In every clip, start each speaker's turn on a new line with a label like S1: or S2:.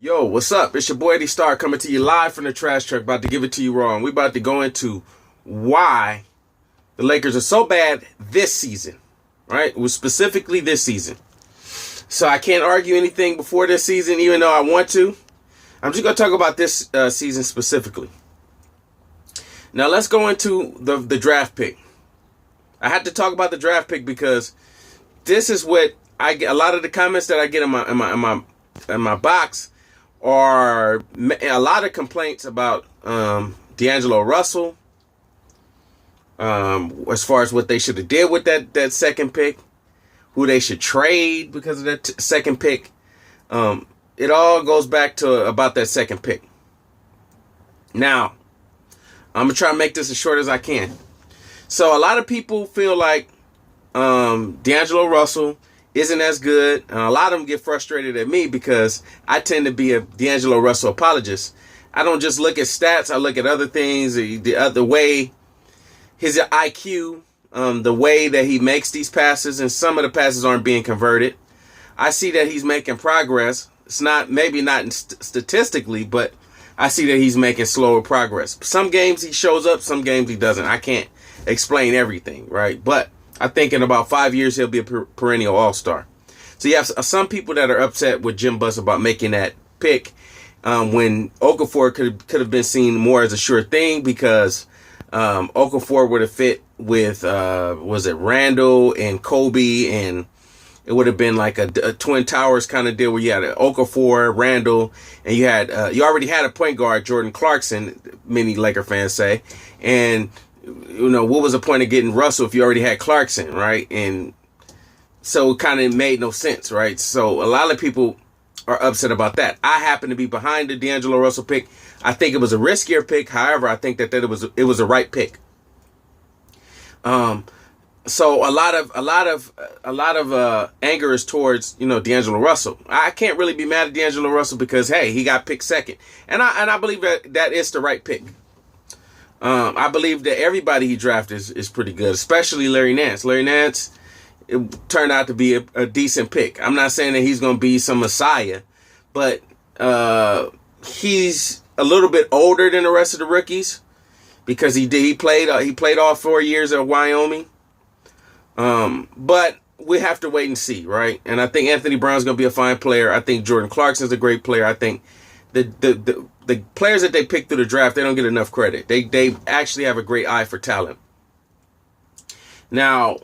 S1: Yo, what's up? It's your boy Eddie Star coming to you live from the trash truck, about to give it to you raw. And we about to go into why the Lakers are so bad this season, right? It was specifically this season. So I can't argue anything before this season, even though I want to. I'm just going to talk about this season specifically. Now let's go into the draft pick. I had to talk about the draft pick because this is what I get. A lot of the comments that I get in my box are a lot of complaints about D'Angelo Russell, as far as what they should have did with that second pick, who they should trade because of that second pick. It all goes back to about that second pick. Now, I'm going to try to make this as short as I can. So a lot of people feel like D'Angelo Russell isn't as good. And a lot of them get frustrated at me because I tend to be a D'Angelo Russell apologist. I don't just look at stats. I look at other things, the other way, his IQ, the way that he makes these passes, and some of the passes aren't being converted. I see that he's making progress. It's maybe not statistically, but I see that he's making slower progress. Some games he shows up, some games he doesn't. I can't explain everything, right? But I think in about 5 years, he'll be a perennial all-star. So you have some people that are upset with Jim Buss about making that pick when Okafor could have been seen more as a sure thing, because Okafor would have fit with, was it Randall and Kobe, and it would have been like a Twin Towers kind of deal where you had Okafor, Randall, and you already had a point guard, Jordan Clarkson, many Laker fans say, and what was the point of getting Russell if you already had Clarkson, right? And so it kind of made no sense, right? So a lot of people are upset about that. I happen to be behind the D'Angelo Russell pick. I think it was a riskier pick. However, I think that it was a right pick. So a lot of anger is towards D'Angelo Russell. I can't really be mad at D'Angelo Russell because hey, he got picked second, and I believe that is the right pick. I believe that everybody he drafted is pretty good, especially Larry Nance. Larry Nance, it turned out to be a decent pick. I'm not saying that he's going to be some messiah, but he's a little bit older than the rest of the rookies because he played all 4 years at Wyoming. But we have to wait and see, right? And I think Anthony Brown's going to be a fine player. I think Jordan Clarkson's a great player. I think the players that they pick through the draft, they don't get enough credit. They actually have a great eye for talent. Now,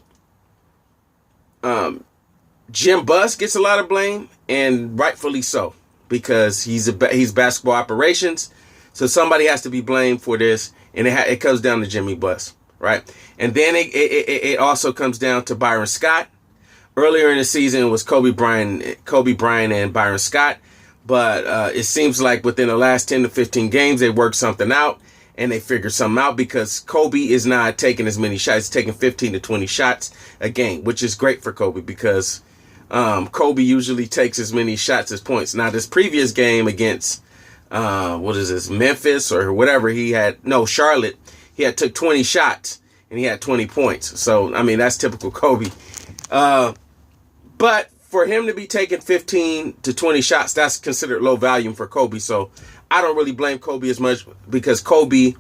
S1: Jim Buss gets a lot of blame, and rightfully so, because he's basketball operations. So somebody has to be blamed for this, and it comes down to Jimmy Buss, right? And then it also comes down to Byron Scott. Earlier in the season, it was Kobe Bryant and Byron Scott. But it seems like within the last 10 to 15 games, they worked something out and they figured something out, because Kobe is not taking as many shots. He's taking 15 to 20 shots a game, which is great for Kobe because Kobe usually takes as many shots as points. Now, this previous game against, Memphis or whatever, Charlotte, he took 20 shots and he had 20 points. So, I mean, that's typical Kobe. But for him to be taking 15 to 20 shots, that's considered low volume for Kobe. So I don't really blame Kobe as much because Kobe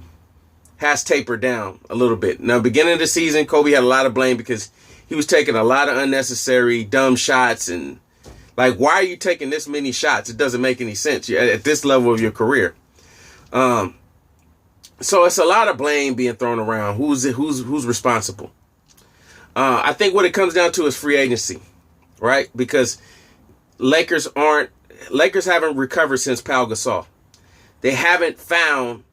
S1: has tapered down a little bit. Now, beginning of the season, Kobe had a lot of blame because he was taking a lot of unnecessary, dumb shots. And like, why are you taking this many shots? It doesn't make any sense at this level of your career. So it's a lot of blame being thrown around. Who's responsible? I think what it comes down to is free agency. Right? Because Lakers haven't recovered since Pau Gasol. They haven't found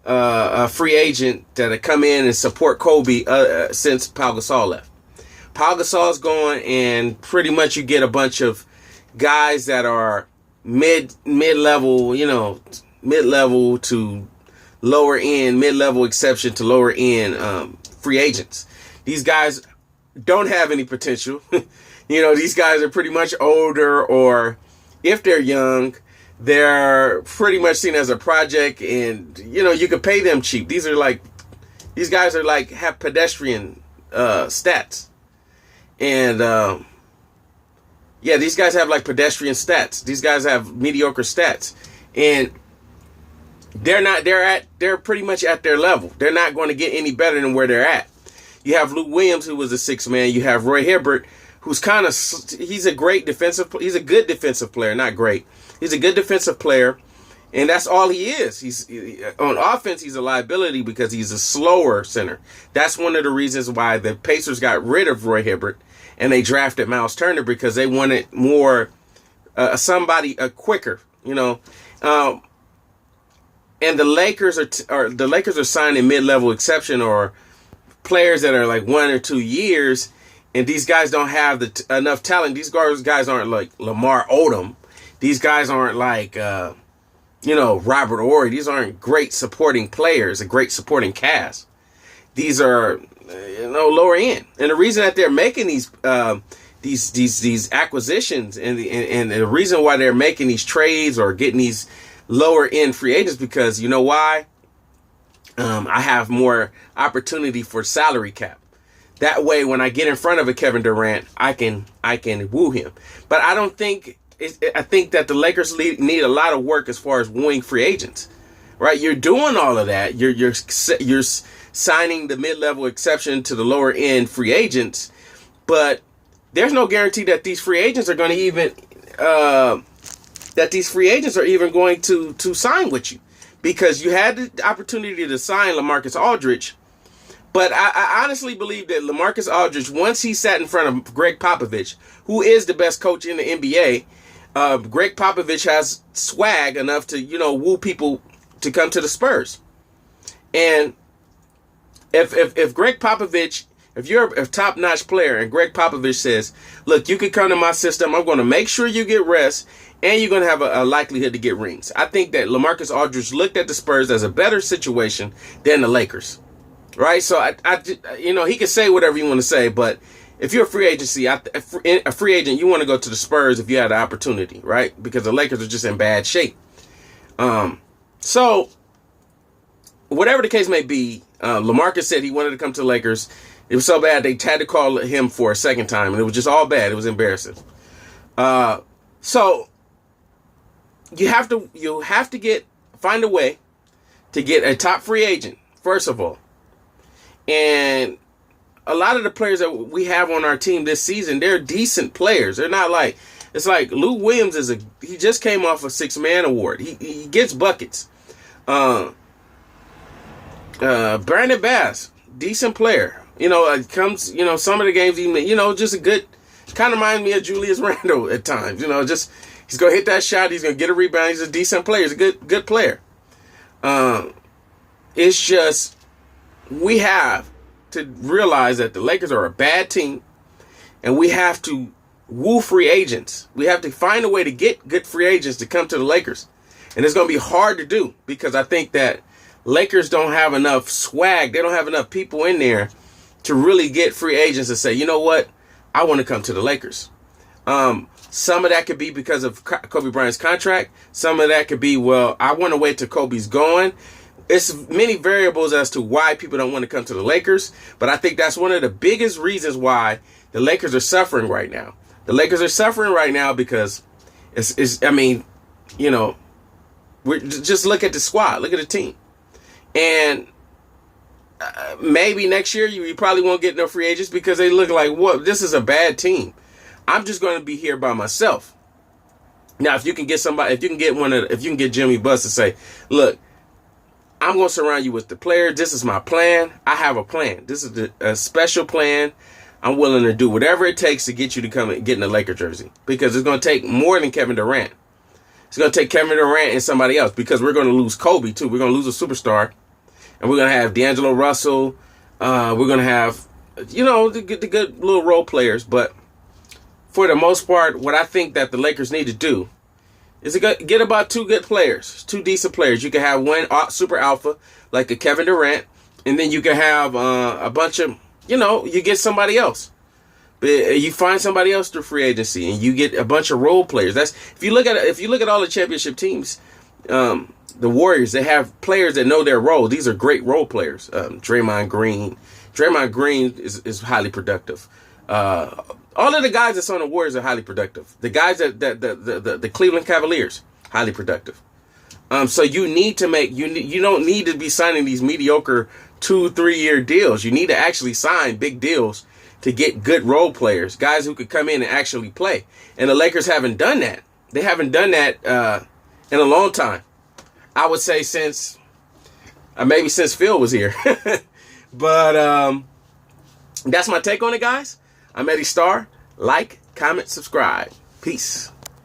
S1: a free agent that'll come in and support Kobe since Pau Gasol left. Pau Gasol's gone, and pretty much you get a bunch of guys that are mid-level, mid-level to lower end, mid-level exception to lower end free agents. These guys don't have any potential. These guys are pretty much older, or if they're young, they're pretty much seen as a project, and, you could pay them cheap. These guys are have pedestrian stats. And Yeah, these guys have like pedestrian stats. These guys have mediocre stats, and they're not. They're pretty much at their level. They're not going to get any better than where they're at. You have Luke Williams, who was a sixth man. You have Roy Hibbert, who's kind of, he's a great defensive. He's a good defensive player, not great. He's a good defensive player, and that's all he is. He's on offense. He's a liability because he's a slower center. That's one of the reasons why the Pacers got rid of Roy Hibbert and they drafted Miles Turner, because they wanted more somebody quicker. And the Lakers are signing mid-level exception or players that are like 1 or 2 years, and these guys don't have enough talent. These guys aren't like Lamar Odom. These guys aren't like Robert Horry. These aren't great supporting players, a great supporting cast. These are lower end, and the reason that they're making these acquisitions and the reason why they're making these trades or getting these lower end free agents, because you know why? I have more opportunity for salary cap. That way, when I get in front of a Kevin Durant, I can woo him. But I don't think. I think that the Lakers need a lot of work as far as wooing free agents. Right? You're doing all of that. You're signing the mid-level exception to the lower end free agents, but there's no guarantee that these free agents are going to even going to sign with you, because you had the opportunity to sign LaMarcus Aldridge. But I honestly believe that LaMarcus Aldridge, once he sat in front of Greg Popovich, who is the best coach in the NBA, Greg Popovich has swag enough to, woo people to come to the Spurs. And if Greg Popovich, if you're a top-notch player and Greg Popovich says, look, you can come to my system, I'm going to make sure you get rest, and you're going to have a likelihood to get rings. I think that LaMarcus Aldridge looked at the Spurs as a better situation than the Lakers. Right? So, he can say whatever you want to say, but if you're a free agent, you want to go to the Spurs if you had the opportunity, right? Because the Lakers are just in bad shape. So, whatever the case may be, LaMarcus said he wanted to come to the Lakers. It was so bad they had to call him for a second time, and it was just all bad. It was embarrassing. So you have to find a way to get a top free agent, first of all. And a lot of the players that we have on our team this season, they're decent players. They're not like, it's like Lou Williams he just came off a 6-man award. He gets buckets. Brandon Bass, decent player. Comes, some of the games, even, just a good, kind of reminds me of Julius Randle at times. Just, he's going to hit that shot. He's going to get a rebound. He's a decent player. He's a good player. It's just, we have to realize that the Lakers are a bad team, and we have to woo free agents. We have to find a way to get good free agents to come to the Lakers. And it's going to be hard to do, because I think that Lakers don't have enough swag. They don't have enough people in there to really get free agents to say, you know what, I want to come to the Lakers. Some of that could be because of Kobe Bryant's contract. Some of that could be, well, I want to wait till Kobe's gone. It's many variables as to why people don't want to come to the Lakers. But I think that's one of the biggest reasons why the Lakers are suffering right now. The Lakers are suffering right now because just look at the squad. Look at the team. And maybe next year you probably won't get no free agents because they look like, what? This is a bad team. I'm just going to be here by myself. Now, if you can get Jimmy Buss to say, look, I'm going to surround you with the players. This is my plan. I have a plan. This is a special plan. I'm willing to do whatever it takes to get you to come and get in the Laker jersey, because it's going to take more than Kevin Durant. It's going to take Kevin Durant and somebody else, because we're going to lose Kobe too. We're going to lose a superstar, and we're going to have D'Angelo Russell. We're going to have, the good little role players. But for the most part, what I think that the Lakers need to do is get about two good players, two decent players. You can have one super alpha, like a Kevin Durant, and then you can have a bunch of, you get somebody else. But you find somebody else through free agency, and you get a bunch of role players. That's if you look at all the championship teams, the Warriors, they have players that know their role. These are great role players. Draymond Green is highly productive. All of the guys that's on the Warriors are highly productive. The guys the Cleveland Cavaliers, highly productive. So you need to make, you don't need to be signing these mediocre 2-3 year deals. You need to actually sign big deals to get good role players, guys who could come in and actually play. And the Lakers haven't done that. They haven't done that in a long time. I would say since maybe since Phil was here. But that's my take on it, guys. I'm Eddie Starr. Like, comment, subscribe. Peace.